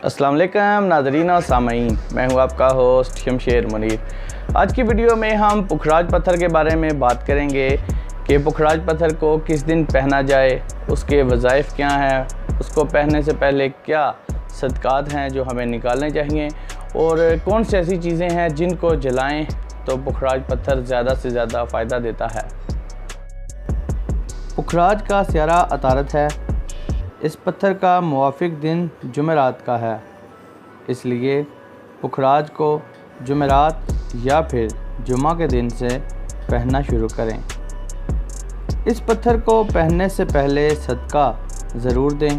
अस्सलाम वालेकुम नाज़रीन और सामईन, मैं हूं आपका होस्ट शमशेर मुनीर। आज की वीडियो में हम पुखराज पत्थर के बारे में बात करेंगे कि पुखराज पत्थर को किस दिन पहना जाए, उसके वज़ाइफ क्या हैं, उसको पहनने से पहले क्या सदक़ात हैं जो हमें निकालने चाहिए और कौन सी ऐसी चीज़ें हैं जिनको जलाएं तो पुखराज पत्थर ज़्यादा से ज़्यादा फ़ायदा देता है। पुखराज का स्यारा अतारत है। इस पत्थर का मुवाफ़िक दिन जुमेरात का है, इसलिए पुखराज को जुमेरात या फिर जुमा के दिन से पहनना शुरू करें। इस पत्थर को पहनने से पहले सदका ज़रूर दें।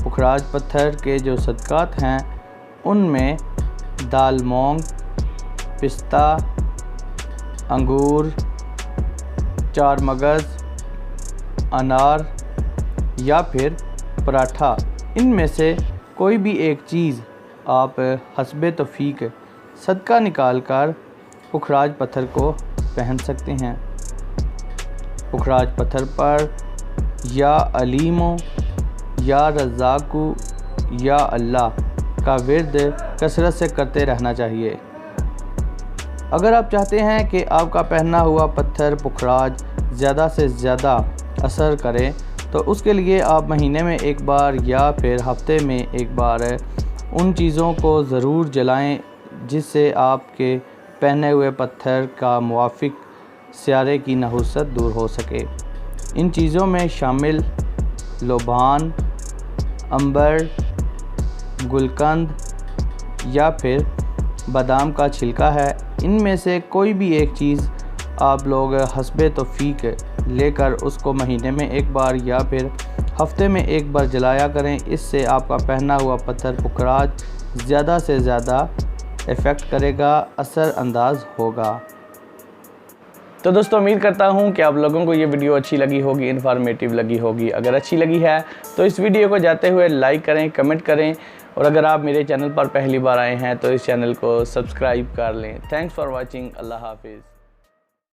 पुखराज पत्थर के जो सदक़ात हैं उनमें दाल मूंग, पिस्ता, अंगूर, 4 मगज़, अनार या फिर पराठा, इनमें से कोई भी एक चीज़ आप हस्बे तौफीक सदका निकाल कर पुखराज पत्थर को पहन सकते हैं। पुखराज पत्थर पर या अलीमो या रज़ाकू या अल्लाह का विर्द कसरत से करते रहना चाहिए। अगर आप चाहते हैं कि आपका पहना हुआ पत्थर पुखराज ज़्यादा से ज़्यादा असर करे तो उसके लिए आप महीने में एक बार या फिर हफ्ते में एक बार उन चीज़ों को ज़रूर जलाएं जिससे आपके पहने हुए पत्थर का मुवाफ़िक स्यारे की नहुसत दूर हो सके। इन चीज़ों में शामिल लोबान, अंबर, गुलकंद या फिर बादाम का छिलका है। इनमें से कोई भी एक चीज़ आप लोग हस्बे तौफीक लेकर उसको महीने में एक बार या फिर हफ्ते में एक बार जलाया करें। इससे आपका पहना हुआ पत्थर पुखराज ज़्यादा से ज़्यादा इफ़ेक्ट करेगा, असर अंदाज होगा। तो दोस्तों, उम्मीद करता हूं कि आप लोगों को ये वीडियो अच्छी लगी होगी, इन्फॉर्मेटिव लगी होगी। अगर अच्छी लगी है तो इस वीडियो को जाते हुए लाइक करें, कमेंट करें और अगर आप मेरे चैनल पर पहली बार आए हैं तो इस चैनल को सब्सक्राइब कर लें। Thanks for watching. अल्लाह हाफिज़।